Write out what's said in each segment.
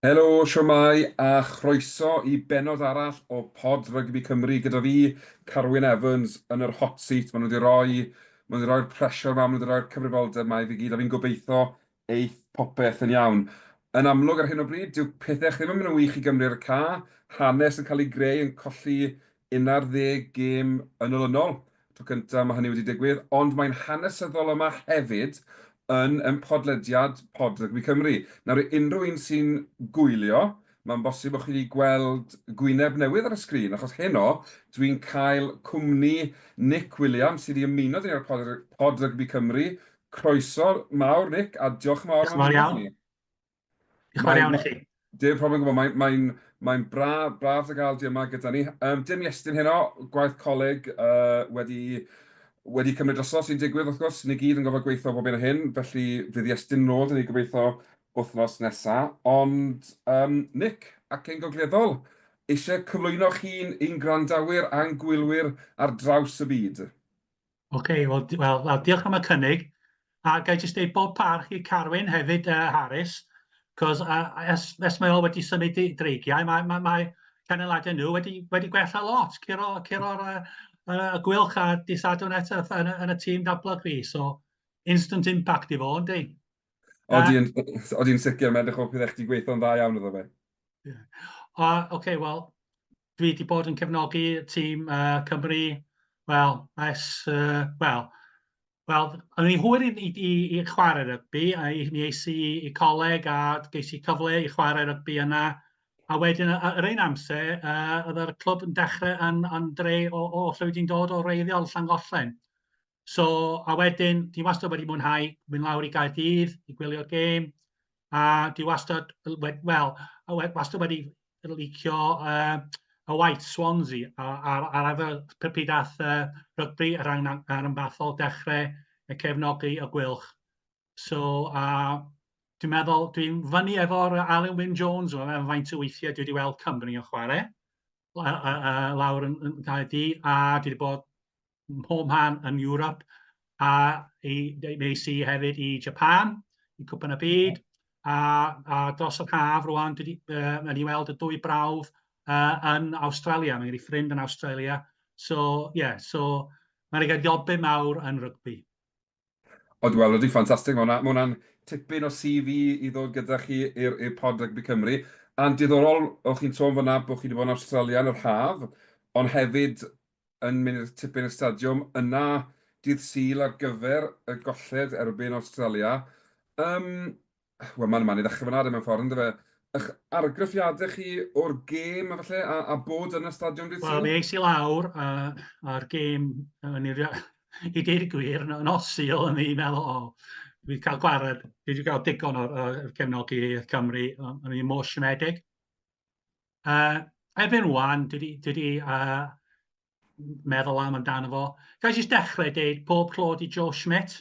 Helo, siwmai, a chroeso i benod arall o Pod Rygbi Cymru gyda fi, Carwyn Evans, yn yr hot seat. Maen nhw wedi roi'r pressure yma, maen nhw wedi roi'r cyfrifoldeb yma i fi gyd, a fi'n gobeithio eith popeth yn iawn. Yn amlwg ar hyn o bryd, dyw pethau ddim yn mynd yn wych i Gymru ar y ca. Hanes yn cael ei greu yn colli 11 gêm yn olynol. Tro cyntaf mae hynny wedi digwydd, ond mae'n hanesyddol yma hefyd yn podlediad Pod Rygbi Cymru. Nawr, unrhyw un sy'n gwylio, mae'n bosib bod chi wedi gweld gwyneb newydd ar y sgrin, achos heno, dwi'n cael cwmni Nick Williams sydd wedi ymuno dyn ni ar Pod Rygbi Cymru. Croeso mawr, Nick, a diolch yn fawr Diolch yn fawr iawn. Diolch yn fawr iawn i chi. Dim problem gwybod, mae'n braf dy gael di yma gyda ni. Dim Iestyn heno, gwaith coleg wedi cymryd drosodd sy'n digwydd, wrth gwrs, ni gyd yn gofod gweithio bob un o hyn, felly fydd Iestyn nôl yn ei gobeithio wythnos nesaf. Ond, Nick, ac ein gogleddol, eisiau cyflwyno chi'n un grandawyr a'n gwylwyr ar draws y byd? Wel, diolch am y cynnig. A gai jyst deud bob parch i Carwyn hefyd, Harris, cos es mae o wedi symud i dreigiau, mae cenedlaethau nhw wedi gwella lot, curo'r y gwylch a disadwn eto yn y tîm dablo fi, so instant impact i fo, yndi? Oeddi'n sicr, mae'n edrych o bydd eich di gweithio'n dda iawn iddo fe. Wel, dwi wedi bod yn cefnogi y tîm Cymru, o'n i'n hwyr i chwarae rygbi, mi eis i coleg a ges i cyfle i chwarae rygbi yna. A wedyn, yr un amser, oedd yr clwb yn dechrau yn dre o lle wedi'n dod o reiddiol Llangollen. So, a wedyn, di wastad wedi mwynhau mynd lawr i Gaerdydd, i gwylio'r gêm, a di wastad wedi licio y White Swansea ar efo pryd ath rygbi ar ymbathol dechrau y cefnogi y gwylch. So, dwi'n meddwl, dwi'n fyny efo'r Alan Wyn Jones, yn faint o weithiau dwi wedi weld Cymru yn chwarae lawr yn Gaerdydd, a dwi wedi bod mhob man yn Ewrop, a nes i hefyd i Japan, i Cwpan y Byd, a dros yr haf rwan, dwi wedi weld y dwy brawf yn Awstralia, mae'n ei ffrind yn Awstralia. So, mae'n ei gael diobau mawr yn rygbi. Wel, ydy ffantastig. Mae hwnna'n tipyn o CV i ddod gyda chi i'r Pod Rygbi Cymru. A'n diddorol, o'ch chi'n sôn fyna bod chi wedi bod yn Awstralia yn yr haf, ond hefyd yn mynd i'r tipyn y stadiwm, yna dydd Sul ar gyfer y golled erbyn Awstralia. Mae'n i ddechrau fyna, mewn ffordd, ynddo fe. Eich argraffiadau chi o'r gêm a bod yn y stadiwm dydd Sul? Wel, mi eis i lawr ar gêm i deud y gwir, yn osil yn ei meddwl, dwi wedi cael gwared, dwi wedi cael digon o'r cefnogi Cymru, yn ei mor siomedig. Erbyn rwan, dwi wedi meddwl amdano fo. Gai jyst dechrau deud pob clod i Joe Schmidt.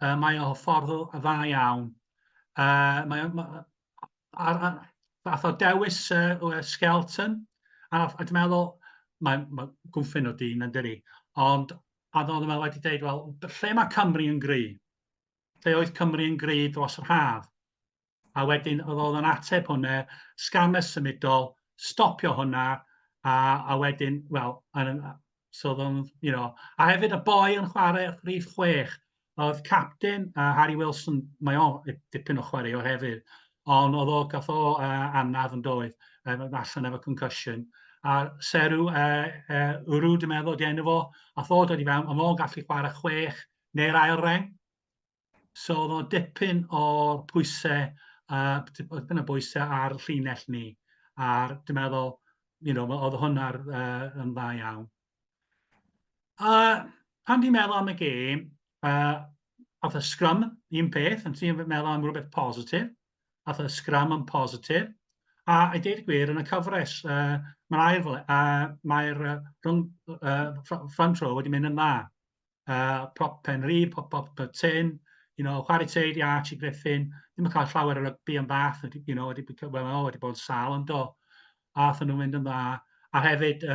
Mae o ffordd o dda iawn. Fath o dewis Skelton, a dwi'n meddwl, mae'n gwmffyn o dyn yn dydi, ond a oedd yma wedi dweud, wel, lle mae Cymru yn gry? Lle oedd Cymru yn gry dros yr haf? A wedyn oedd yn ateb hwnna, sgamau symudol, stopio hwnna, a wedyn, wel, a hefyd y boi yn chwarae rhif 6, oedd captain Harry Wilson, mae o dipyn o chwarae o hefyd, ond oedd o gath o anaf yn doedd, allan efo concussion. A Serw, Wrw, dwi'n meddwl, di enw fo, a ddod wedi fewn, a mo'n gallu chwarae 6 neu'r ail reng. So, oedd o dipyn o'r pwysau, ar llinell ni. A dwi'n meddwl, oedd hwnna'r yn dda iawn. Pan dwi'n meddwl am y gêm, oedd y scrum un peth, yn ti'n meddwl am rhywbeth positif, oedd y scrum yn positif. A deud y gwir yn y cyfres, mae'r front row wedi mynd yn dda. Pop Penrhyd, pop Tyn, chwarae teg i Archie Griffin, ddim yn cael llawer o rygbi yn bath, wedi bod sal yn do. A thyn nhw'n mynd yn dda. A hefyd,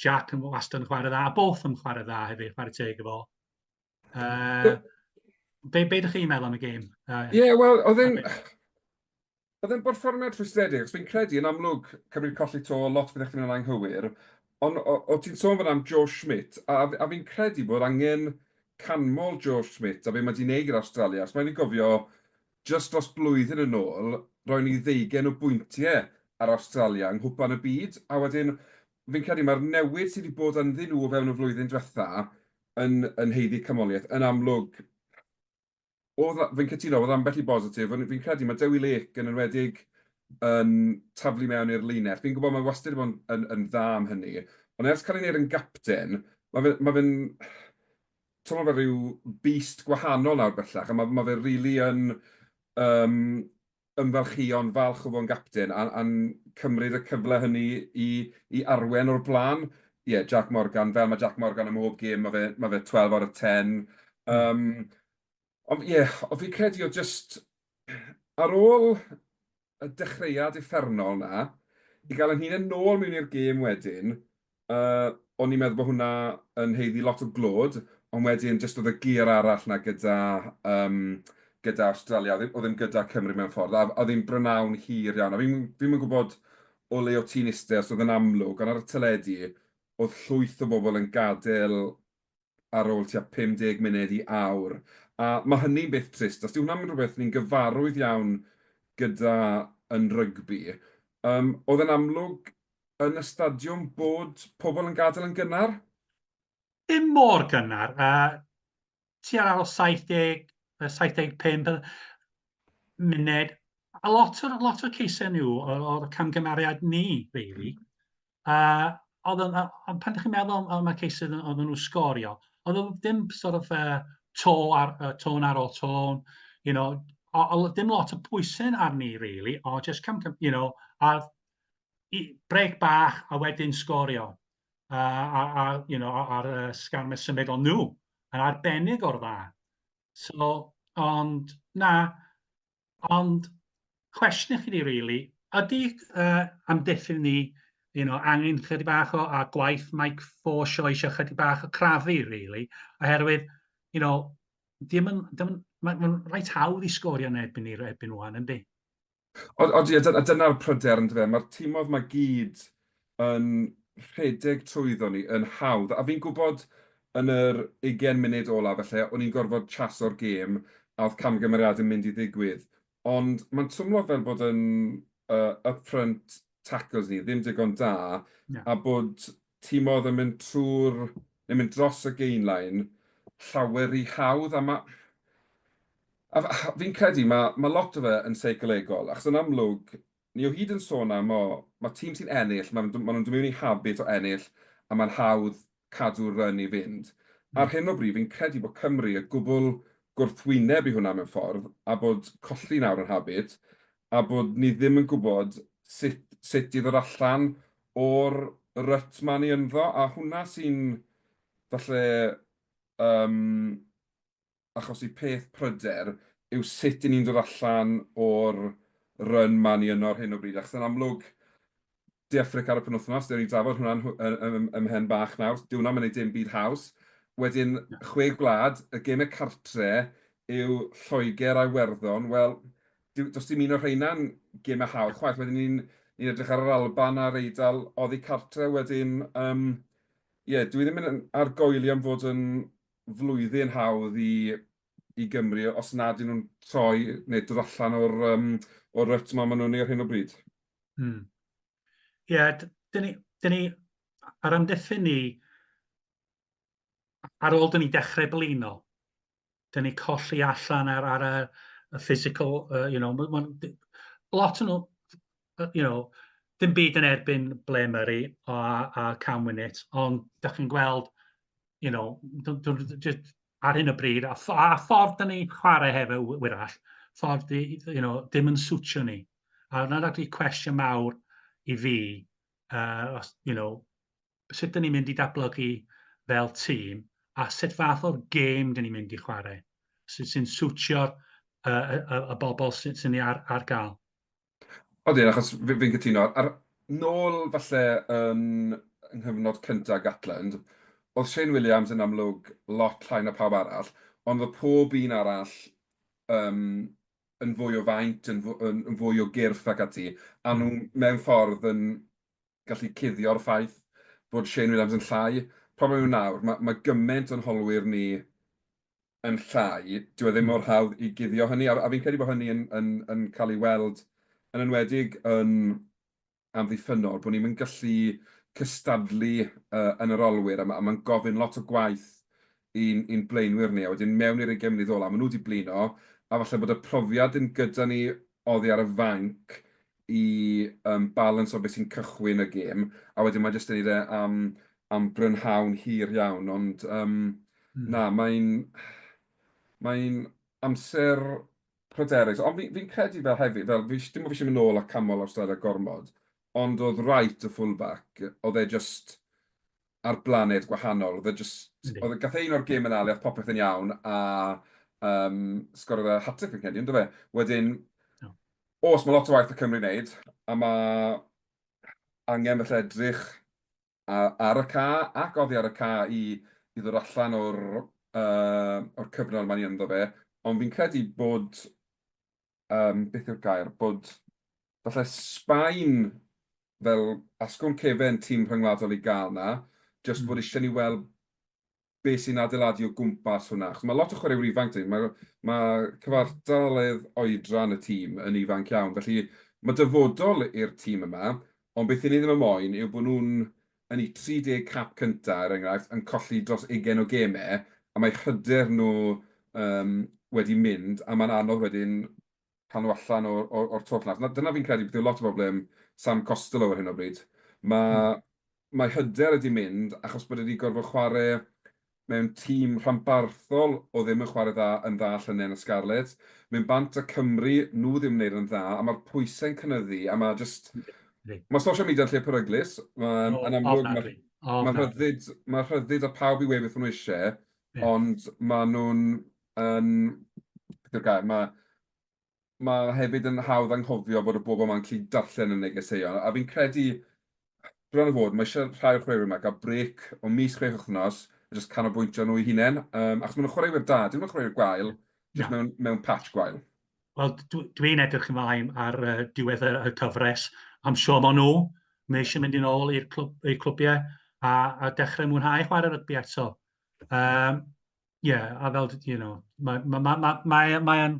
Jack yn wastad yn chwarae dda, a both yn chwarae dda hefyd, chwarae teg efo. Be ydych chi'n meddwl am y gêm? Wel, oedd Oedd e'n berfformiad rhwystredig, achos fi'n credu yn amlwg Cymru'n colli to, lot byddech chi'n yn anghywir, ond o ti'n sôn fan am Joe Schmidt, a fi'n credu bod angen canmol Joe Schmidt a be mae di'n neud gyda Awstralia, os mae'n i gofio, just dros blwyddyn yn ôl, roedd ni 20 o bwyntiau ar Awstralia yng nghwpan y byd, a wedyn fi'n credu mae'r newid sydd wedi bod ynddyn nhw o fewn y flwyddyn diwetha yn heiddi cymoliaeth. Yn amlwg, fi'n cytuno, oedd ambell i bositif, ond fi'n credu mae Dewi Lake yn enwedig yn taflu mewn i'r linell. Fi'n gwybod mae wastad wedi bod yn dda am hynny, ond ers cael ei wneud yn gapten, mae fe'n teimlo fel rhyw beast gwahanol nawr bellach, a mae fe rili yn um, ymfalchuon falch o fod yn gapten a'n cymryd y cyfle hynny i arwen o'r blaen. Ie, Jack Morgan, fel mae Jack Morgan ym mhob gêm, mae fe 12 out of 10. Mm. Ond ie, o fi credu o just ar ôl y dechreuad uffernol na, i gael yn hun yn ôl mewn i'r gêm wedyn, o'n i'n meddwl bod hwnna yn heiddi lot o glod, ond wedyn jyst oedd y gyr arall na gyda Awstralia, oedd ddim gyda Cymru mewn ffordd, a oedd hi'n brynawn hir iawn. A fi'n gwybod o le o ti'n iste, os oedd yn amlwg, ond ar y teledu, oedd llwyth o bobl yn gadael ar ôl tua 50 munud i awr. A mae hynny'n beth trist, os di hwnna'n rhywbeth ni'n gyfarwydd iawn gyda yn rygbi. Oedd yn amlwg yn y stadiwm bod pobl yn gadael yn gynnar? Dim mor gynnar. Ti ar ôl 70, 75 munud. A lot o'r ceisau nhw o'r camgymeriad ni, really. Pan ydych chi'n meddwl am y ceisau oedden nhw sgorio, oedd ddim sort of tôn ar ôl tôn, dim lot o pwysau arni, really, o just a brec bach a wedyn sgorio. Ar sgarmau symudol nhw, yn arbennig o'r dda. So, ond cwestiwn i chi, really, ydy amddiffyn ni, angen chydig bach a gwaith Mike Forshaw eisiau chydig bach o crafu, really, oherwydd, mae'n rhaid hawdd i sgorio yn erbyn wan, yndi? Ie, dyna'r pryder yn dyfa. Mae'r tîmodd mae gyd yn rhedeg trwyddo ni yn hawdd. A fi'n gwybod yn yr 20 munud olaf, felly, o'n i'n gorfod chaso'r gêm a oedd camgymeriad yn mynd i ddigwydd. Ond mae'n twmlo fel bod yn upfront tackles ni ddim digon da, Yeah. a bod tîmodd yn mynd neu mynd dros y gainline llawer i hawdd. Fi'n credu mae lot o fe yn seicolegol, achos yn amlwg, ni o hyd yn sôn am mae tîm sy'n ennill, maen nhw'n dod mewn i habit o ennill, a mae'n hawdd cadw'r run i fynd. Ar hyn o bryd, fi'n credu bod Cymru y gwbl gwrthwyneb i hwnna mewn ffordd, a bod colli nawr yn habit, a bod ni ddim yn gwybod sut i ddod allan o'r ryt ma ni ynddo, a hwnna sy'n falle achos i peth pryder yw sut i ni'n dod allan o'r run ma ni yno ar hyn o bryd. Achos yn amlwg, di Affrica ar y penwythnos, dyn ni'n drafod hwnna'n ymhen bach nawr. Di hwnna'n mynd i dim byd haws. Wedyn, chwe gwlad, y gemau cartre yw Lloegr a Iwerddon. Wel, does dim un o'r rheina'n gemau hawdd chwaith. Wedyn ni'n edrych ar yr Alban a'r Eidal oddi cartre. Wedyn, dwi ddim yn argoeli am fod yn flwyddyn hawdd i Gymru os nad ydyn nhw'n troi neu dod allan o'r ryt ma maen nhw'n ei ar hyn o bryd. Ie, dyn ni, ar amddiffyn ni, ar ôl dyn ni dechrau blino, dyn ni colli allan ar y physical, lot yn nhw, dim byd yn erbyn ble Murray a Carwyn, ond dych chi'n gweld, ar hyn o bryd, a ffordd dyn ni chwarae hefo wyrach, ffordd dim yn swtio ni. A yna'n rhaid i cwestiwn mawr i fi, sut dyn ni'n mynd i datblygu fel tîm, a sut fath o'r gêm dyn ni'n mynd i chwarae, sy'n swtio'r y bobl sy'n ni ar gael. Odyn, achos fi'n cytuno. Nôl falle yn nghyfnod cyntaf Gatland, oedd Shane Williams yn amlwg lot llai na pawb arall, ond oedd pob un arall yn fwy o faint, yn fwy o gyrff ac ati, a Mm. nhw mewn ffordd yn gallu cuddio'r ffaith bod Shane Williams yn llai. Problem yw nawr, mae gymaint o'n holwyr ni yn llai, dyw e ddim mor hawdd i guddio hynny, a fi'n credu bod hynny yn cael ei weld yn enwedig yn amddiffynol, bod ni'n gallu cystadlu yn yr olwyr, a mae'n gofyn lot o gwaith i'n blaenwyr ni, a wedyn mewn i'r 20 mlynedd ola, maen nhw wedi blino, a falle bod y profiad yn gyda ni oddi ar y fanc i balans o beth sy'n cychwyn y gêm, a wedyn mae jyst yn ei am brynhawn hir iawn, ond na, mae'n amser pryderus, ond fi'n credu fel hefyd, fel, dim ond fi eisiau mynd nôl a camol Awstralia gormod, ond oedd right y fullback, oedd e just ar blaned gwahanol, oedd e gath un o'r gêm yn ali, oedd popeth yn iawn, a sgorodd e hat-trick yn credu, ynddo fe? Wedyn, os mae lot o waith y Cymru wneud, a mae angen felly edrych ar y ca, ac oddi ar y ca i ddod allan o'r cyfnod mae'n ynddo fe, ond fi'n credu bod, beth yw'r gair, bod falle Sbaen fel asgwrn cefen tîm rhyngwladol i gael na, jyst bod eisiau ni weld beth sy'n adeiladu o gwmpas hwnna. Mae lot o chwaraewyr ifanc ni, mae cyfartaledd oedran y tîm yn ifanc iawn, felly mae dyfodol i'r tîm yma, ond beth i ni ddim yn moyn yw bod nhw'n yn ei 30 cap cyntaf, er enghraifft, yn colli dros 20 o gemau, a mae hyder nhw wedi mynd, a mae'n anodd wedyn cael nhw allan o'r twll nas. Dyna fi'n credu beth yw lot o broblem Sam Costello ar hyn o bryd. Mae hyder wedi mynd achos bod wedi gorfod chwarae mewn tîm rhanbarthol o ddim yn chwarae yn dda llynau y Scarlett. Mae'n bant y Cymru, nhw ddim yn gwneud yn dda, a mae'r pwysau'n cynyddu, a mae just... Mae social media yn lle peryglus, yn amlwg mae rhyddid a pawb i weid beth nhw eisiau, ond mae nhw'n... Mae hefyd yn hawdd anghofio bod y bobl ma'n gallu darllen y negeseuon, a fi'n credu, bron o fod, mae eisiau rhai o'r chwaraewyr yma gael brec o mis 6 wythnos, a jyst canolbwyntio nhw eu hunain, achos mae'n chwaraewyr da, dim ond chwaraewyr gwael, jyst mewn patch gwael. Wel, dwi'n edrych ymlaen ar diwedd y cyfres. Am sure maen nhw, mae eisiau mynd i'n ôl i'r clwbiau a dechrau mwynhau chwarae rygbi eto. A fel, mae'n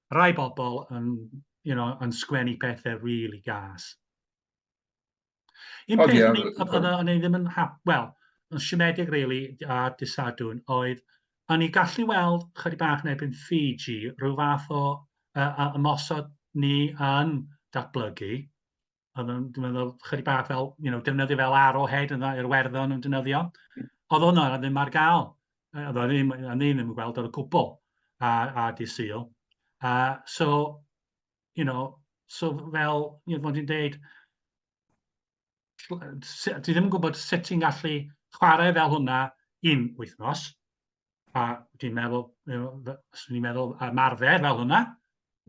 rai bobl yn sgwennu pethau really gas. Un peth o'n i ddim yn wel, yn siomedig really a disadwn oedd, o'n i gallu weld chydig bach yn erbyn Fiji rhyw fath o ymosod ni yn datblygu. Dwi'n meddwl chydig bach fel, defnyddio fel arrowhead yn i'r werddon yn defnyddio. Oedd hwnna ddim ar gael. Oedd ddim yn gweld o'r cwbl a di Sul. So fel, fod i'n deud, dwi ddim yn gwybod sut ti'n gallu chwarae fel hwnna un wythnos, a dwi'n meddwl ymarfer fel hwnna,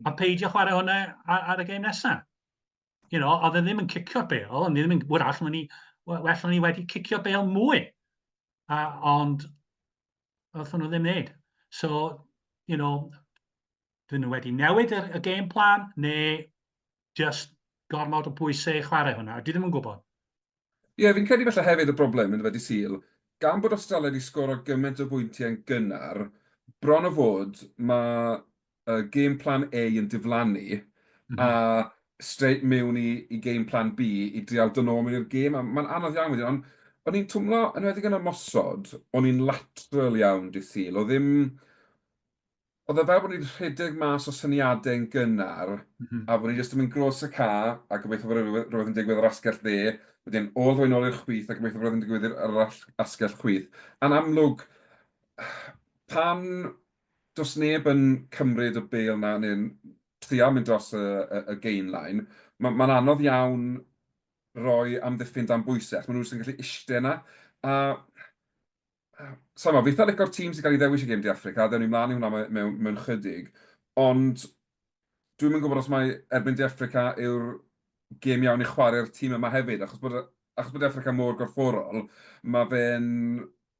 a peidio chwarae hwnna ar y gêm nesaf. Oedd e ddim yn cicio'r bel, ond ni ddim yn wrach, well ni wedi cicio bel mwy. Ond oedd hwnnw ddim wneud. So, dyn nhw wedi newid y game plan, neu just gormod o bwysau chwarae hwnna. Dwi ddim yn gwybod. Ie, fi'n credu felly hefyd y broblem yn wedi Sul, gan bod Australia wedi sgoro gymaint o bwyntiau yn gynnar, bron o fod mae game plan A yn diflannu, a straight mewn i game plan B i drial dynol mewn i'r gêm, a mae'n anodd iawn wedyn, ond o'n i'n twmlo, yn wedi yn ymosod, o'n i'n lateral iawn di Sul, oedd e fel bod ni'n rhedeg mas o syniadau yn gynnar, a bod ni jyst yn mynd gros y ca, a gobeithio bod rhywbeth yn digwydd yr asgell dde, wedyn ôl ddwy nôl i'r chwith, a gobeithio bod rhywbeth yn digwydd yr asgell chwith. A'n amlwg, pan does neb yn cymryd y bel na, neu'n trio mynd dros y gain line, mae'n anodd iawn roi amddiffyn dan bwysau, maen nhw'n gallu eistedd yna. A Sama, fi eitha licor tîm sy'n cael ei ddewis i gêm di Affrica, ddewn ni mlaen i hwnna mewn chydig, ond dwi'n mynd gwybod os mae erbyn di Affrica yw'r gêm iawn i chwarae'r tîm yma hefyd, achos bod Affrica mor gorfforol, mae'n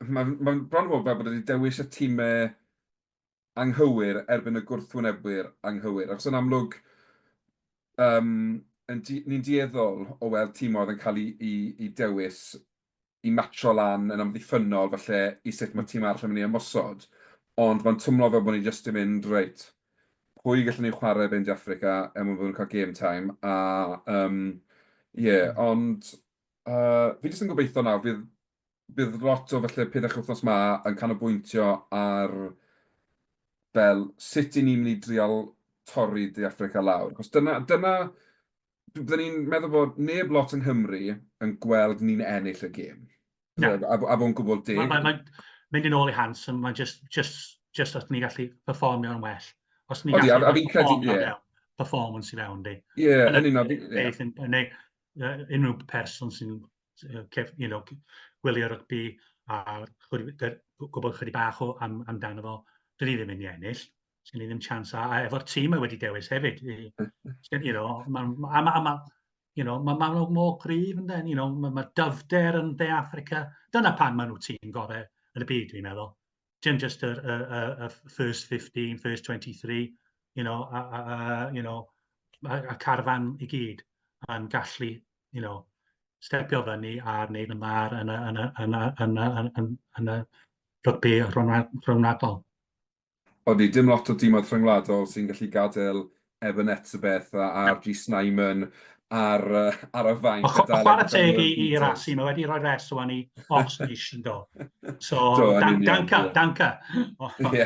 bron o fod fel bod wedi dewis y tîmau anghywir erbyn y gwrthwynebwyr anghywir. Achos yn amlwg, ni'n dueddol o weld tîmoedd yn cael i dewis i matcho lan yn amddiffynol falle i sut mae tîm arall yn mynd i ymosod. Ond mae'n twmlo fel bod ni jyst yn mynd reit. Pwy gallwn ni chwarae fynd i Affrica mwyn bod nhw'n cael game time. Ond fi jyst yn gobeithio nawr, bydd lot o falle 5 wythnos ma yn canolbwyntio ar fel sut i ni'n mynd i drial torri di Affrica lawr. Achos byddwn ni'n meddwl bod neb lot yng Nghymru yn gweld ni'n ennill y gêm. Na. A bo'n gwbl deg. Mae'n mynd yn ôl i Hanson, mae'n just os ni gallu performio'n well. Os ni Odi, a gallu fi'n credu, performance i fewn di. Ie, yn un beth unrhyw person sy'n gwylio rygbi a gwybod chydig bach amdano fo, dyn ni ddim yn ennill. Sgen ni ddim chance a efo'r tîm wedi dewis hefyd. Mae nhw mor gryf yn den. Mae dyfder yn De Affrica. Dyna pan maen nhw tîm gorau yn y byd, dwi'n meddwl. Dim just y first 15, first 23, a carfan i gyd yn gallu, stepio fyny a wneud y mar yn y rygbi rhyngwladol. Odi, dim lot o dîmoedd rhyngwladol sy'n gallu gadael Erbyn a R.G. Cymru'n ar y faint. Chwarae teg i rasi, mae wedi rhoi res o'n i Oxnation do. So, danca. Ie,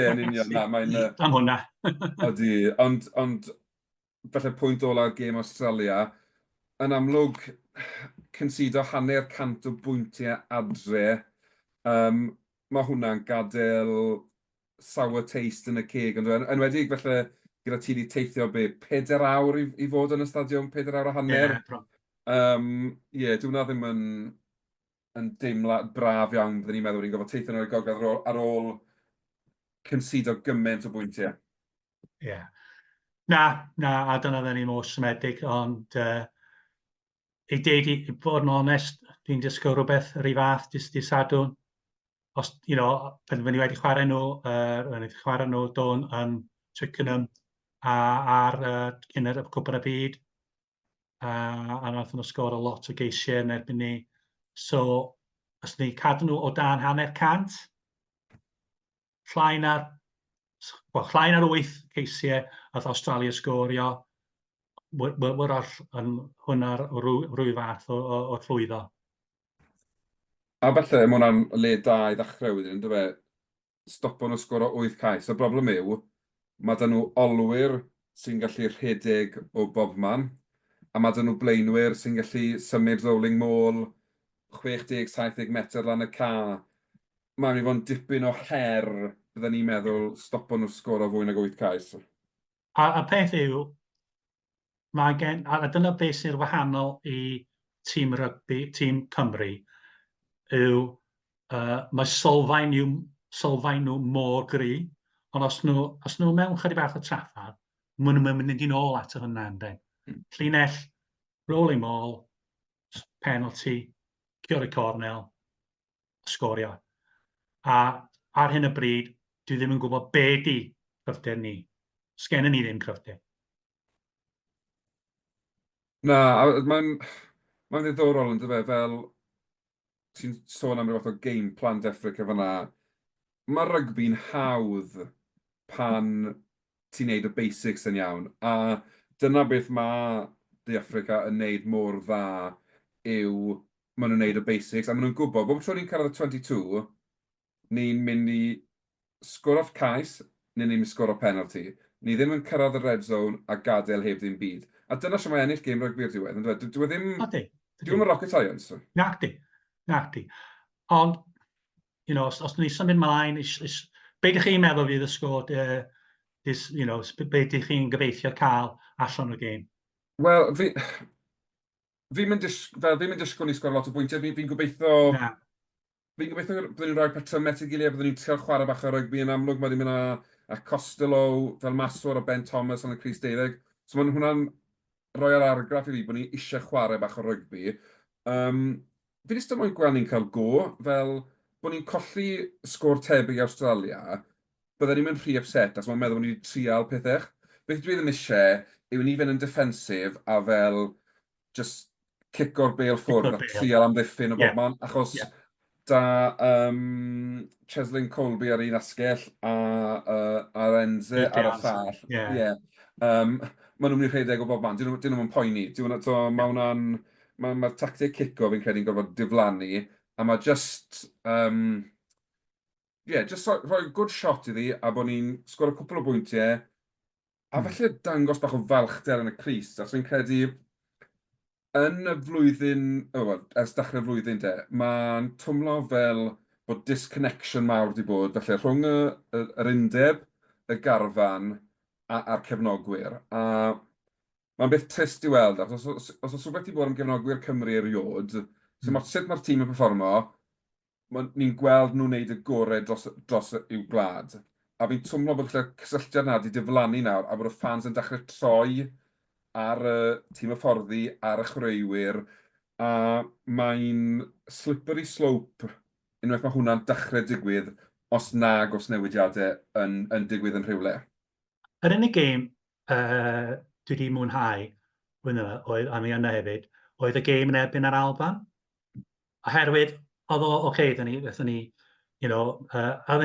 yn union. Am hwnna. Odi, ond falle pwynt ola'r gêm Awstralia, yn amlwg, cynsido 100% o bwyntiau adre, mae hwnna'n gadael sour taste yn y ceg. Yn wedi, falle, gyda ti wedi teithio 4 awr i fod yn y stadiwm, 4 awr a hanner. Dwi'n ddim yn deimlad braf iawn, byddwn ni'n meddwl ni'n gofod teithio yn o'r gogledd ar ôl cynsido gymaint o bwyntiau. Ie. Na, a dyna dda ni'n mor symedig, ond i fod yn onest, dwi'n disgwyl rhywbeth yr un fath dydd Sadwrn. Os, pan fy ni wedi chwarae nhw don yn Twickenham ar cyn y Cwpan y Byd, a nath nhw sgor a lot o geisiau yn erbyn ni. So, os ni cadw nhw o dan 100%, llain ar 8 ceisiau oedd Awstralia sgorio, wrach yn hwnna'r rhyw fath o llwyddo. A falle, mae hwnna'n le da i ddechrau wedyn, ynddo fe? Stopo nhw sgoro 8 cais. Y broblem yw, mae dyn nhw olwyr sy'n gallu rhedeg o bobman, a mae dyn nhw blaenwyr sy'n gallu symud rolling maul 60-70 metr lan y ca. Mae'n mynd i fod yn dipyn o her, bydden ni'n meddwl, stopo nhw sgoro fwy nag 8 cais. A peth yw, a dyna beth sy'n wahanol i tîm rygbi, tîm Cymru, yw mae sylfaen nhw mor gry, ond os nhw mewn chydig bach o trafod, maen nhw'n mynd i nôl at y hynna yndyn. Llinell, rolling maul, penalty, Ciory Cornel, sgorio. A ar hyn y bryd, dwi ddim yn gwybod be di cryfder ni. Sgennym ni ddim cryfder. Na, mae'n ddiddorol yn dyfa, fel ti'n sôn am rhywbeth o game plan Affrica fyna. Mae rygbi'n hawdd pan ti'n neud y basics yn iawn. A dyna beth mae The Affrica yn neud mor dda yw maen nhw'n neud y basics. A maen nhw'n gwybod, bob tro ni'n cyrraedd y 22, ni'n mynd i sgoro'r cais, neu ni'n sgoro penalty. Ni ddim yn cyrraedd y red zone a gadael heb ddim byd. A dyna sy'n mae ennill game rygbi'r diwedd. Dwi ddim yn rocket science. Nacdi. Ond, os ni'n symud mlaen, be ydych chi'n meddwl fydd y sgôr, be ydych chi'n gobeithio cael allan o'r gêm? Wel, fi'n mynd disgwyl ni sgor lot o bwyntiau. Fi'n gobeithio... Fi'n gobeithio byddwn ni'n rhoi patrymau at ei gilydd, byddwn ni'n trio chwarae bach o rygbi yn amlwg. Mae wedi mynd a Costello fel maswr o Ben Thomas yn y Crys 12. So mae hwnna'n rhoi ar argraff i fi bod ni eisiau chwarae bach o rygbi. Fi wedi ystod mwyn gweld ni'n cael go, fel bod ni'n colli sgôr tebyg i Awstralia, byddwn ni'n mynd rhy upset, as mae'n meddwl bod ni wedi trial pethau. Beth dwi ddim eisiau yw ni fynd yn defensif a fel just cico'r bêl ffwrdd Pickle a Bale. trial amddiffyn o Yeah, bobman, achos yeah. da Cheslin Colby ar un asgell a'r Enze Pete ar y Answer. llall. Yeah. Yeah. Maen nhw'n mynd i rhedeg o bobman, dyn nhw'n poeni. Yeah. Mae tactic cico fi'n credu'n gorfod diflannu, a mae just rhoi good shot iddi, a bod ni'n sgor y cwpl o bwyntiau, a Hmm. felly dangos bach o falchder yn y Cris. Os fi'n credu, yn y flwyddyn, wel, ers dechrau'r flwyddyn te, mae'n twmlo fel bod disconnection mawr wedi bod, felly rhwng yr undeb, y garfan a'r cefnogwyr. A mae'n beth trist i weld, os oes rhywbeth i bod am gefnogwyr Cymru erioed, Hmm. sut mae'r tîm yn performo, ni'n gweld nhw'n wneud y gorau dros i'w gwlad. A fi'n twmlo bod lle cysylltiad na wedi diflannu nawr, a bod y fans yn dechrau troi ar y tîm hyfforddi, ar y chwaraewyr, a mae'n slippery slope unwaith mae hwnna'n dechrau digwydd os nag os newidiadau yn digwydd yn rhywle. Yr unig gêm dwi wedi mwynhau, oedd, a mi yna hefyd, oedd y gêm yn erbyn yr Alban. Oherwydd, oedd o, oce, ni, oedden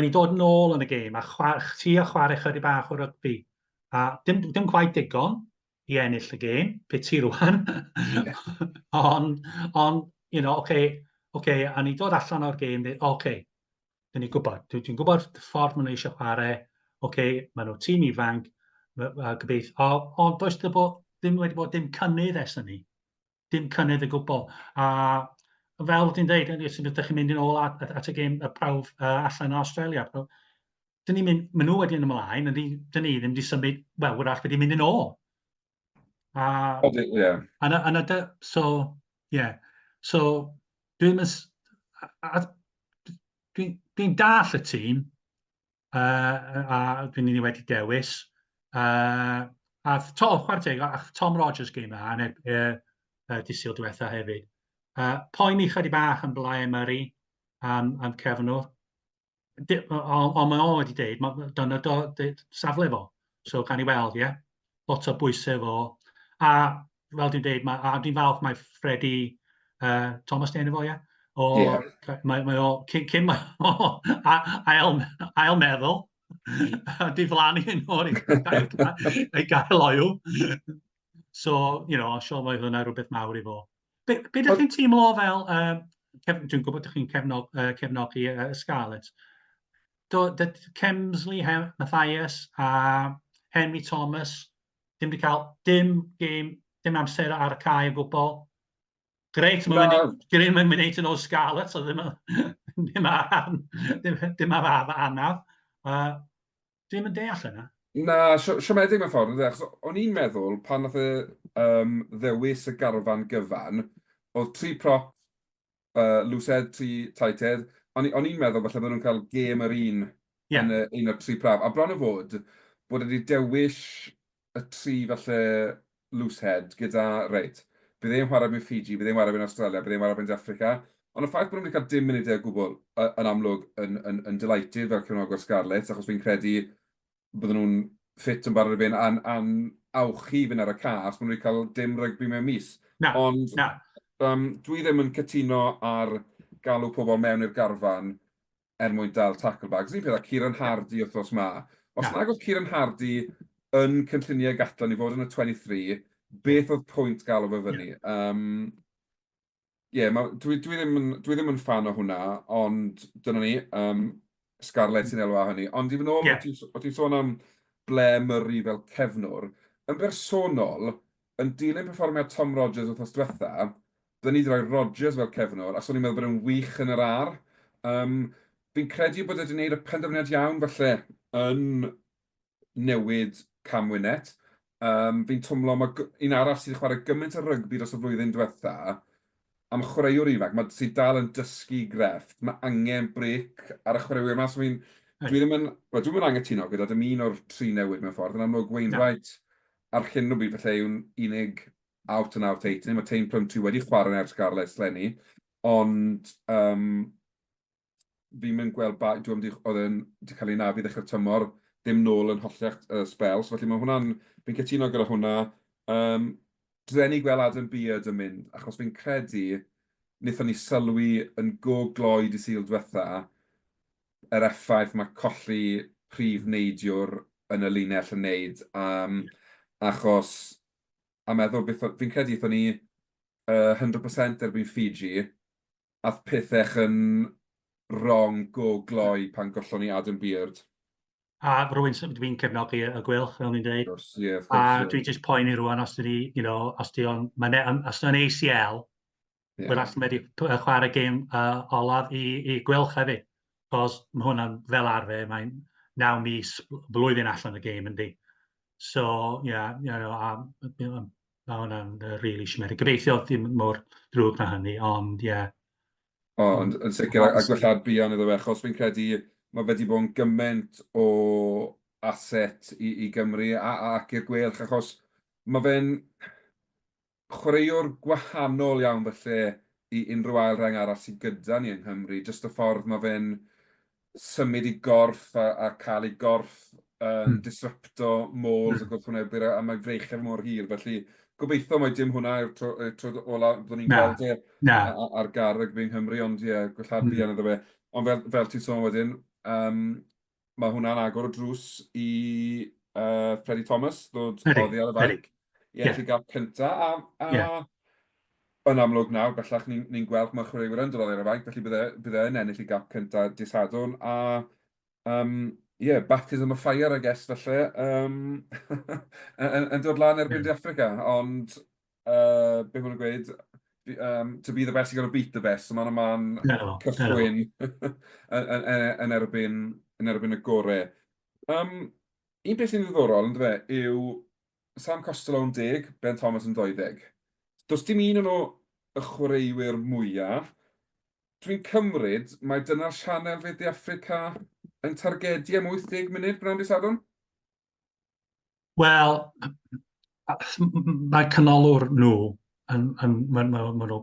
ni dod nôl yn y gêm a chwarae chydig bach o rygbi. A dim quite digon i ennill y gêm, beth ti rwan. Oce, a ni dod allan o'r gêm, oce, dyn ni'n gwybod. Dwi'n gwybod y ffordd maen nhw eisiau chwarae. Oce, maen nhw tîm ifanc, gobeith. Ond does ddim wedi bod dim cynnydd ers hynny. Dim cynnydd y gwbl. A fel dwi'n dweud, os ydych chi'n mynd yn ôl at y gêm y prawf allan yn Awstralia, maen nhw wedi yn ymlaen, dyn ni ddim wedi symud, wel, wrach wedi mynd yn ôl. Ie. So, yeah. So, dwi'n dall y tîm, a dwi'n ni wedi dewis. A Tom Rogers gêm yna, disil diwetha hefyd. Poeni chydig bach yn Blair Murray am cefnwr. Ond mae o wedi dweud, dyna safle fo. So, gan i weld, ie. Lot o bwysau fo. A fel dwi'n dweud, dwi'n falch mae Freddie Thomas dyn fo, ie. Mae o, cyn mae o ail meddwl, diflannu yn ôl i gael loyw. So, siol mae hwnna rhywbeth mawr i fo. Be ydych chi'n teimlo fel, dwi'n gwybod ydych chi'n cefnogi Scarlett, Kemsley, Matthias a Henry Thomas ddim wedi cael dim amser ar y cae o gwbl. Greit, mae'n mynd yn ôl Scarlett, so ddim ar anaf. Dwi'n mynd deall yna. Na, siomedig mewn ffordd, achos o'n i'n meddwl pan nath ddewis y garfan gyfan, oedd 3 prop, lwsed, 3 taited, o'n i'n meddwl falle bod nhw'n cael gêm yr un yn un o'r 3 praf. A bron o fod wedi dewis y 3 falle lwsed gyda reit. Bydd e'n chwarae mewn Fiji, bydd e'n chwarae mewn Awstralia, bydd e'n chwarae mewn Affrica. Ond y ffaith bod nhw wedi cael dim munudau o gwbl yn amlwg yn delighted fel cefnogwr Scarlett, achos fi'n credu bydden nhw'n ffit yn barod i fynd a'n awchu fynd ar y cas, maen nhw wedi cael dim rygbi mewn mis. Ond dwi ddim yn cytuno ar galw pobl mewn i'r garfan er mwyn dal tackle bags. Ni'n peth a Cymru'n Hardy wrthos ma. Os nag oedd Cymru'n Hardy yn cynlluniau gadlon i fod yn y 23, beth oedd pwynt galw fe fyny? Dwi ddim yn fan o hwnna, ond dyna ni, Scarlett sy'n elwa hynny. Ond i fy nôl, o ti'n sôn am ble Murray fel cefnwr, yn bersonol, yn dilyn perfformiad Tom Rogers wrthos diwetha, byddwn ni wedi rhoi Rogers fel cefnwr, a so ni'n meddwl bod yn wych yn yr ar. Fi'n credu bod wedi gwneud y penderfyniad iawn, falle, yn newid camwynet. Fi'n twmlo, un arall sydd wedi chwarae gymaint o rygbi dros y flwyddyn diwetha, am chwaraewr ifanc, mae sydd dal yn dysgu grefft, mae angen brec ar y chwaraewyr yma. So dwi ddim yn angytuno gyda dim un o'r 3 newid mewn ffordd, yn amlwg Wainwright ar hyn o bryd falle yw'n unig out and out 8. Mae Teim Plymtu wedi chwarae ers Scarlett leni, ond fi'n mynd gweld dwi'n mynd oedd yn wedi cael ei nafu ddechrau'r tymor, dim nôl yn hollach spels, felly mae hwnna'n, fi'n cytuno gyda hwnna. Um, Dren i gweld Adam Beard yn mynd, achos fi'n credu wnaethon ni sylwi yn go gloi di syl diwetha yr effaith mae colli prif neidiwr yn y linell yn neud. Achos, a meddwl, fi'n credu eithon ni 100% erbyn Fiji, ath pethech yn wrong go gloi pan gollon ni Adam Beard. A rwy'n dwi'n cefnogi y gwylch, fel ni'n dweud. Wrth gwrs, ie, wrth A gwrs, ie. dwi'n just poeni rwan os ydy, os ydy'n ACL, Ie. wrach wedi chwarae gêm olaf i gwylch hefyd. Cos mae hwnna'n fel arfer, mae'n 9 mis blwyddyn allan y gêm yndi. So, mae hwnna'n really siomedig. Gobeithio ddim mor drwg na hynny, ond ie. O, yn sicr, a gwellad bian iddo fe, achos fi'n credu mae wedi bod yn gymaint o aset i Gymru ac i'r gwelch, achos mae fe'n chwaraewr gwahanol iawn felly i unrhyw ail reng arall sydd gyda ni yng Nghymru. Jyst y ffordd mae fe'n symud i gorff a cael ei gorff yn disrupto môls a gwrthwynebydd a mae freichau mor hir. Felly gobeithio mae dim hwnna yw'r tro ola byddwn ni'n Na, gweld e na. ar garreg yng Nghymru, ond ie, gwellad bian iddo fe. Ond fel ti'n sôn wedyn, mae hwnna'n agor o drws i Freddie Thomas, ddod oddi ar y Ydy. fainc. Ie, Ie, chi gael cynta, ie. yn amlwg nawr, bellach ni'n gweld mae chwaraewyr yn dod oddi ar y fainc, felly bydde yn ennill i gap cynta dydd Sadwrn, baptism of fire, I guess, felly, yn dod lan erbyn di Affrica, ond be mwyn gweud, to be the best, you gotta beat the best, so mae'n man cychwyn yn erbyn y gorau. Un beth sy'n ddiddorol, yn fe, yw Sam Costello yn 10, Ben Thomas yn 20. Does dim un yn o y chwaraewyr mwyaf. Dwi'n cymryd mae dyna'r sianel fe di Affrica yn targedi am 80 munud bron di Sadwrn? Wel, mae canolwr nhw maen nhw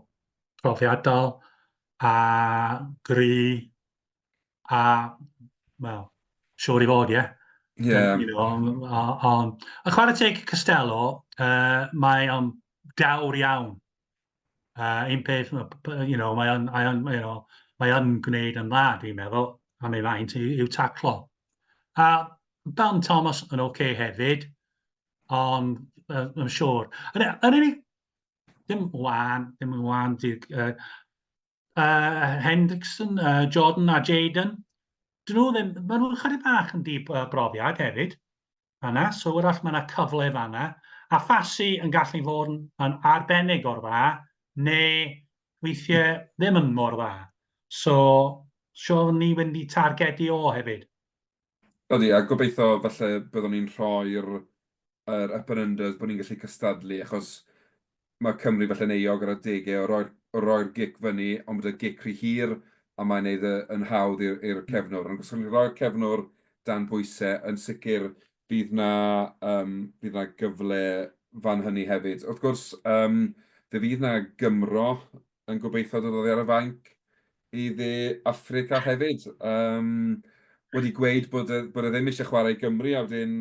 profiadol a gry a, wel, siwr i fod, ie. Ie. A chwarae teg Costello, mae o'n dawr iawn. Un peth, mae o'n gwneud yn dda, dwi'n meddwl, am ei faint i'w taclo. A Ben Thomas yn oce hefyd, ond yn siŵr. Yr unig, ddim yn wan, Hendrickson, Jordan a Jaden, dyn nhw ddim, maen nhw'n chydig bach yn brofiad hefyd, fanna, so wrach mae yna cyfle fanna. A Fassi yn gallu fod yn arbennig o'r dda, neu weithiau ddim yn mor dda. So, siŵr ni wedi targedu o hefyd. Odi, a gobeithio falle byddwn ni'n rhoi'r up and unders bod ni'n gallu cystadlu, achos mae Cymru falle'n eog ar y degau o roi'r gic fyny, ond bod y gic rhy hir, a mae'n neud yn hawdd i'r cefnwr. Ond os ydyn ni'n rhoi'r cefnwr dan pwysau, yn sicr bydd na gyfle fan hynny hefyd. Wrth gwrs, fydd na Gymro yn gobeithio dod oddi ar y fainc i dde Affrica hefyd. Wedi gweud bod e ddim eisiau chwarae i Gymru, a wedyn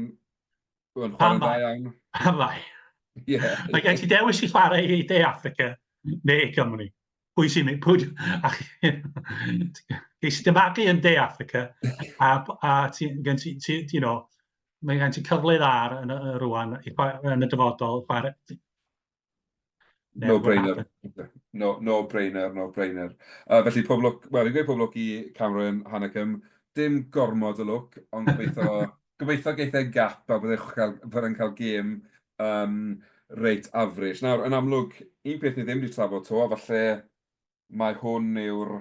yn chwarae'n dda iawn. Pam bai. Ie. Mae gen ti dewis i chwarae i De Affrica neu Cymru. Pwy sy'n mynd? Geis ti dymagu yn De Affrica a mae gen ti cyfle dda yn rwan yn y dyfodol. No-brainer. No-brainer, no-brainer. Felly, pob lwc, wel, fi'n gweud pob lwc i Cymru'n Hanacym. Dim gormod o lwc, ond gobeithio geith e gap a byddai'n cael gêm reit average. Nawr, yn amlwg, un peth ni ddim wedi trafod to, a falle mae hwn yw'r,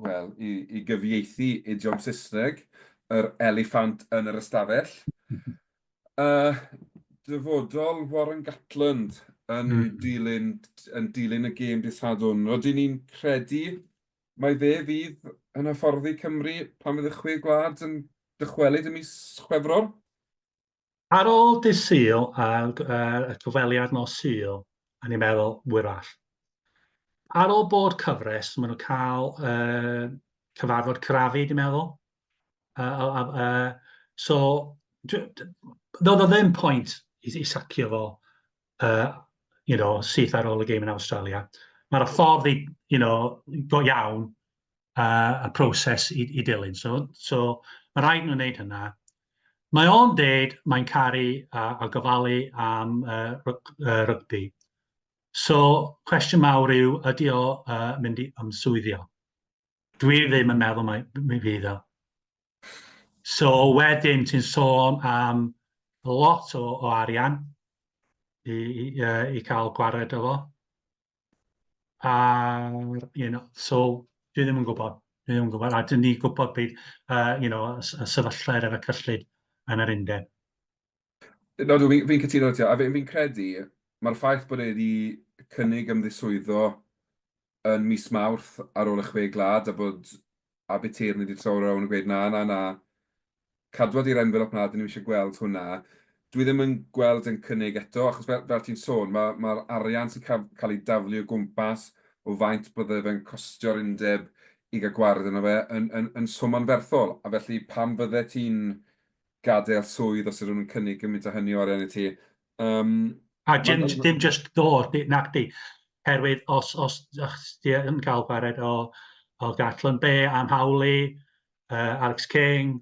wel, i gyfieithu idiom Saesneg, yr eliffant yn yr ystafell. Dyfodol Warren Gatland yn dilyn y gêm dydd Sadwrn. Rydyn ni'n credu mai fe fydd yn hyfforddi Cymru pan fydd y chwe gwlad yn dychwelyd y mis Chwefror? Ar ôl dydd Sul a y cyfweliad nos Sul, a ni'n meddwl, wyrall. Ar ôl bod cyfres, maen nhw'n cael cyfarfod crafu, dwi'n meddwl. So, doedd o ddim pwynt i sacio fo, syth ar ôl y gêm yn Awstralia. Mae'r ffordd go iawn y proses i dilyn. So mae rhaid nhw'n wneud hynna. Mae o'n dweud mae'n caru a gofalu am rygbi. So, cwestiwn mawr yw, ydy o mynd i ymswyddio? Dwi ddim yn meddwl mi fydd o. So, wedyn ti'n sôn am lot o arian i cael gwared o fo. So, dwi ddim yn gwybod. Dwi ddim yn gwybod. A dyn ni gwybod beth, y sefyllfa ar y cyllid yn yr undeb. No, fi'n cytuno ti, a fi'n credu, mae'r ffaith bod e wedi cynnig ymddiswyddo yn mis Mawrth ar ôl y 6 glad, a bod Aberteir ni wedi trow rawn yn gweud na, cadwad i'r envelop na, dyn ni eisiau gweld hwnna. Dwi ddim yn gweld yn cynnig eto, achos fel ti'n sôn, mae'r arian sy'n cael ei daflu o gwmpas o faint bydde fe'n costio'r undeb i gael gwared yno fe yn swm anferthol. A felly pam bydde ti'n gadael swydd os ydyn nhw'n cynnig gymaint o hynny o arian i ti? A dim just ddod, nac di. Herwydd, os ti yn cael gwared o Gatlin Bay, am Hawley, Alex King,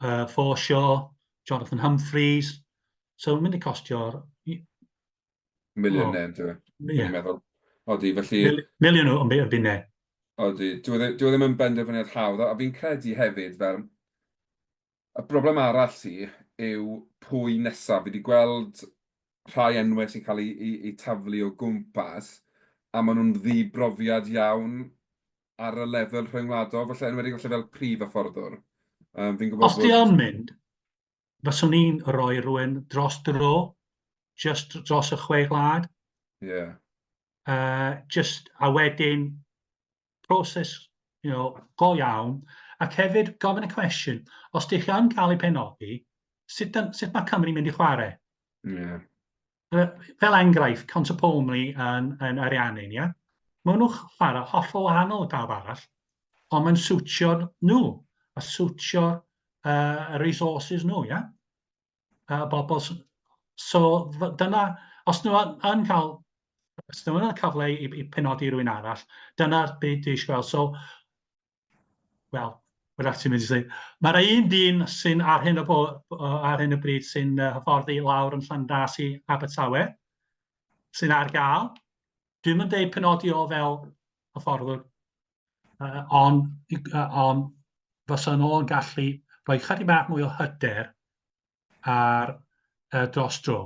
Forshaw, Jonathan Humphreys. So, mynd i costio'r... Miliynau, dwi'n meddwl. Odi, felly... Miliwn o bunnau. Odi, dwi ddim yn benderfyniad hawdd, a fi'n credu hefyd fel... Y broblem arall yw pwy nesaf. Fi wedi gweld rhai enwau sy'n cael eu taflu o gwmpas, a maen nhw'n ddibrofiad iawn ar y lefel rhyngwladol, felly enwedig fel prif a fforddwr. Os di yn mynd, fyswn ni'n rhoi rhywun dros dro, just dros y 6 glad. Ie. A wedyn, proses, go iawn, ac hefyd gofyn y cwestiwn, os di chi yn cael ei penodi, sut mae Cymru mynd i chwarae? Ie. Fel enghraifft, Constantine yn Ariannin, ia? Maen nhw'n chwarae hollol wahanol y pawb arall, ond mae'n siwtio nhw, a siwtio y resources nhw, ia? So, dyna, os nhw yn cael cyfle i penodi rhywun arall, dyna'r beth dwi eisiau gweld. So, wel, wrach ti'n mynd i ddweud, mae'r un dyn sy'n ar hyn o bryd sy'n hyfforddi lawr yn Llandas i Abertawe, sy'n ar gael. Dwi'n mynd dweud penodi o fel hyfforddwr, ond fysa nhw'n gallu rhoi chydig bach mwy o hyder ar dros dro.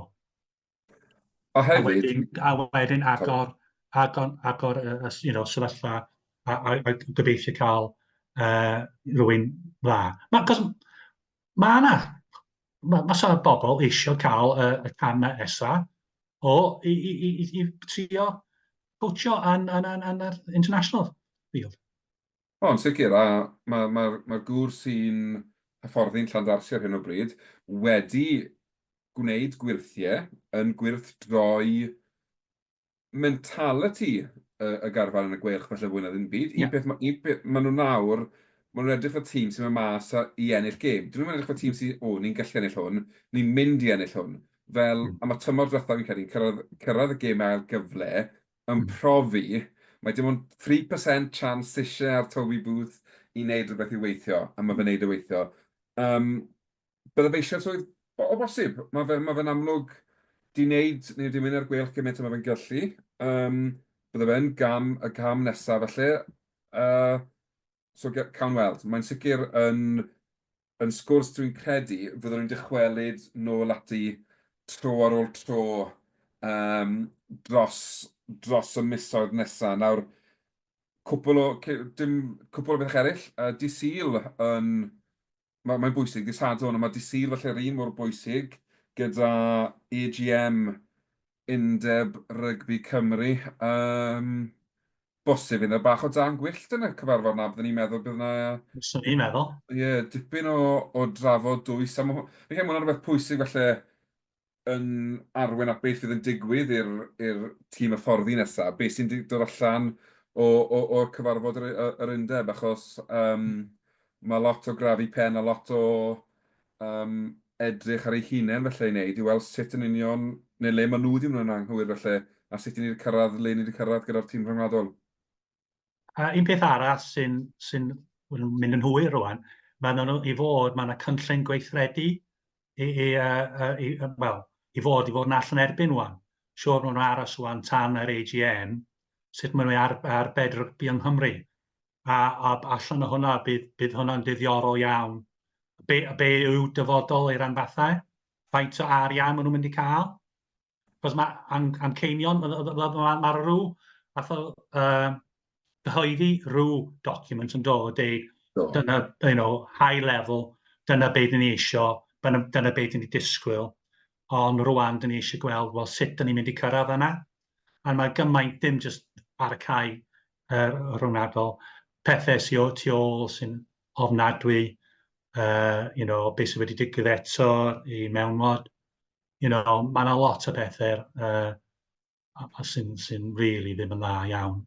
A hefyd... A wedyn agor sefyllfa a gobeithio cael rhywun dda. Mae sa'r bobl eisiau cael y camau nesaf i trio coachio yn yr international field. Yn sicr, a mae'r gŵr sy'n hyfforddi'n Llandarsi ar hyn o bryd wedi gwneud gwirthiau yn gwirthdroi mentality y garfan yn y gwelch falle fwy na ddim byd. Maen nhw nawr, maen nhw'n edrych fel tîm sy'n mynd mas i ennill gêm. Dyn nhw'n edrych fel tîm sy'n, ni'n gallu ennill hwn, ni'n mynd i ennill hwn. Fel, a mae tymor diwethaf fi'n credu, cyrraedd y gêm ail gyfle, yn profi, mae dim ond 3% chance eisiau ar Toby Booth i wneud rhywbeth i weithio, a mae fe'n wneud y weithio. Bydde fe eisiau swydd, o bosib, mae fe'n amlwg di wneud, neu di mynd ar gwelch gymaint mae fe'n gallu. Bydde fe'n y gam nesaf felly. So, cawn weld. Mae'n sicr yn sgwrs dwi'n credu, fyddwn nhw'n dychwelyd nôl ati tro ar ôl tro dros y misoedd nesaf. Nawr, cwpl o beth eraill. Dydd Sul mae'n bwysig, dydd Sadwrn, ond mae Dydd Sul felly'r un mor bwysig gyda AGM Undeb Rygbi Cymru. Bosib yna bach o dan gwyllt yn y cyfarfod na, byddwn ni'n meddwl bydd yna... Swn i'n meddwl. Ie, dipyn o drafod dwys. Fi'n credu hwnna'n rhywbeth pwysig felly yn arwen at beth fydd yn digwydd i'r tîm hyfforddi nesaf. Beth sy'n dod allan o'r cyfarfod yr undeb, achos mae lot o grafu pen a lot o edrych ar ei hunain felly i wneud, i weld sut yn union, neu le maen nhw wedi mynd yn anghywir felly, a sut i ni wedi cyrraedd, le ni wedi cyrraedd gyda'r tîm rhyngwladol. Un peth arall sy'n mynd yn hwyr rwan, mae yna cynllun gweithredu i fod yn allan erbyn rwan. Siwr maen nhw aros rwan tan yr AGM, sut maen nhw ar bed rygbi yng Nghymru. A allan o hwnna bydd hwnna'n ddiddorol iawn. Be yw dyfodol i'r anfathau? Faint o arian maen nhw'n mynd i cael? Cos am ceinion, mae'r rhyw fath o gyhoeddi rhyw document yn dod dyna, high level, dyna beth ni eisiau, dyna beth ni disgwyl, ond rwan dyn ni eisiau gweld, wel, sut dyn ni'n mynd i cyrraedd yna. A mae gymaint dim jyst ar y cae rhyngwladol, pethau sy'n tu ôl sy'n ofnadwy, beth sydd wedi digwydd eto i mewnwad. Mae yna lot o bethau sy'n really ddim yn dda iawn.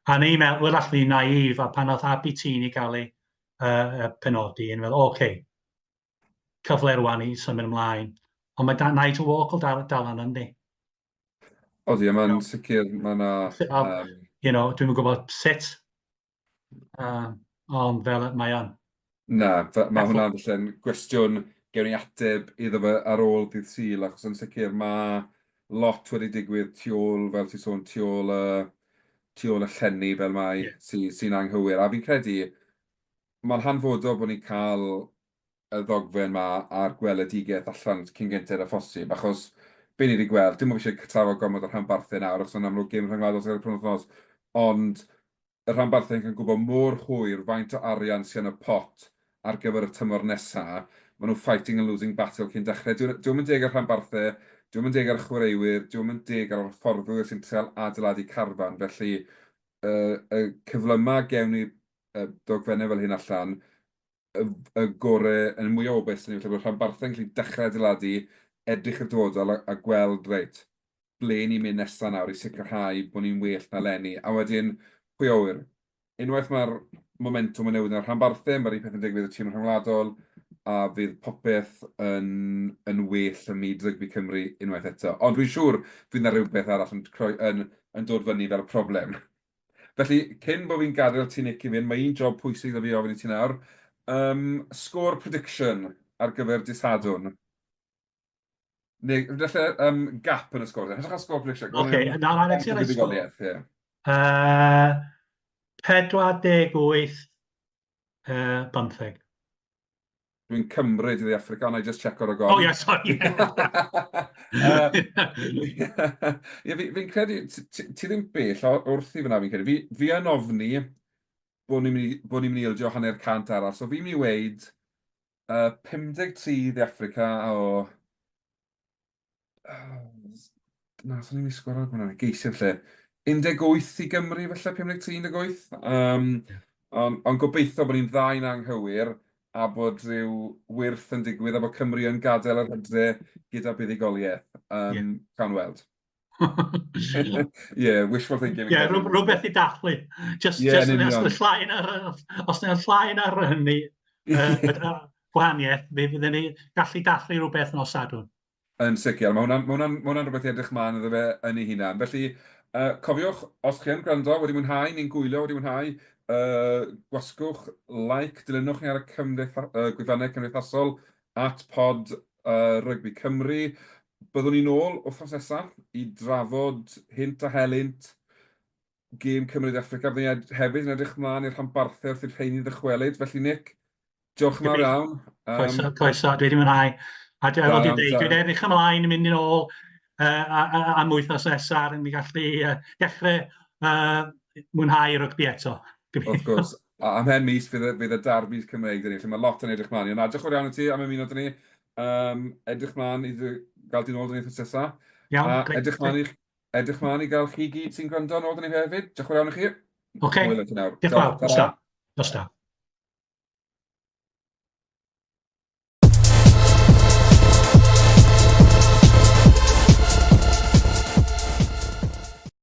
A ni'n meddwl, wel, allan ni naif, a pan oedd habi ti'n i gael ei penodi, yn meddwl, oce, cyfle rwan i symud ymlaen. Ond mae night to walk dal yn yndi. Odi, mae'n sicr, mae yna... Dwi'n gwybod sut, ond fel mae o'n. Na, mae hwnna'n falle'n gwestiwn gewn ni ateb iddo fe ar ôl dydd Sul, achos yn sicr mae lot wedi digwydd tu ôl, fel ti'n sôn, tu ôl y llenni fel mae sy'n anghywir. A fi'n credu, mae'n hanfodol bod ni'n cael y ddogfen yma a'r gweledigaeth allan cyn gynted a phosib, achos be ni wedi gweld, dim ond eisiau cytrafod gormod o'r rhanbarthau nawr, achos yn amlwg gêm rhyngwladol sydd wedi penwythnos, ond y rhanbarthau'n cael gwybod mor hwyr faint o arian sy'n y pot ar gyfer y tymor nesaf, maen nhw fighting and losing battle cyn dechrau. Dwi'n mynd deg ar rhanbarthau, dwi'n mynd deg ar chwaraewyr, dwi'n mynd deg ar fforddwyr sy'n treol adeiladu carfan. Felly, y cyflyma gewn ni dogfennau fel hyn allan, y gorau yn mwy o obeth ni, felly bod rhanbarthau'n gallu dechrau adeiladu, edrych y dyfodol a gweld, reit, ble ni'n mynd nesaf nawr i sicrhau bod ni'n well na leni. A wedyn, pwy awyr, unwaith mae'r momentum yn newid yn rhanbarthau, mae'r un peth yn digwydd y tîm rhyngwladol, a fydd popeth yn well ym myd rygbi Cymru unwaith eto. Ond dwi'n siŵr fydd yna rhywbeth arall yn dod fyny fel problem. Felly, cyn bod fi'n gadael ti Nick i fynd, mae un job pwysig da fi ofyn i ti nawr. Score prediction ar gyfer dydd Sadwrn. Neu, falle gap yn y sgôr. Hedrych ar score prediction. Oce, nawr ti'n rhaid sgôr. 48 15. Dwi'n cymryd iddi Affrica, ond I just check o'r agor. Oh, yeah, sorry. Fi'n credu, ti ddim bell wrth i fyna fi'n credu. Fi yn ofni bod ni'n mynd i ildio hanner cant arall. So fi'n mynd i weid 53 iddi Affrica o... Na, so ni'n mynd i sgwrs ar hwnna, geisio lle. 18 i Gymru, felly 53-18. Ond gobeithio bod ni'n ddau'n anghywir a bod rhyw wyrth yn digwydd a bod Cymru yn gadael yr hydre gyda buddigoliaeth. Can weld. Wishful thinking. Rhywbeth i dathlu. Just os yna'n llain ar hynny, gwahaniaeth, byddwn ni gallu dathlu rhywbeth nos Sadwrn. Yn sicr, mae hwnna'n rhywbeth i edrych mlaen iddo fe yn ei hunan. Felly, cofiwch, os chi yn gwrando, wedi mwynhau, ni'n gwylio wedi mwynhau, gwasgwch, like, dilynwch ni ar y gwefannau cymdeithasol at pod Rygbi Cymru. Byddwn ni'n ôl wythnos nesaf i drafod hint a helynt gêm Cymru d'Africa. Byddwn ni hefyd yn edrych mlaen i'r rhanbarthau wrth i'r rheini ddychwelyd. Felly, Nick, diolch yn fawr iawn. Croeso, dwi wedi mwynhau. A dwi'n edrych ymlaen yn mynd yn ôl am wythnos nesaf yn gallu dechrau mwynhau rygbi eto. Wrth gwrs. Am hen mis fydd y darbys Cymreig dyn ni, lle mae lot yn edrych mlaen. Ond edrych o'r iawn i ti am ymuno dyn ni. Edrych mlaen i gael di'n ôl dyn ni wrth nesaf. Edrych mlaen i gael chi gyd sy'n gwrando yn ôl dyn ni hefyd. Diolch o'r iawn i chi. Oce. Diolch yn fawr. Dos da.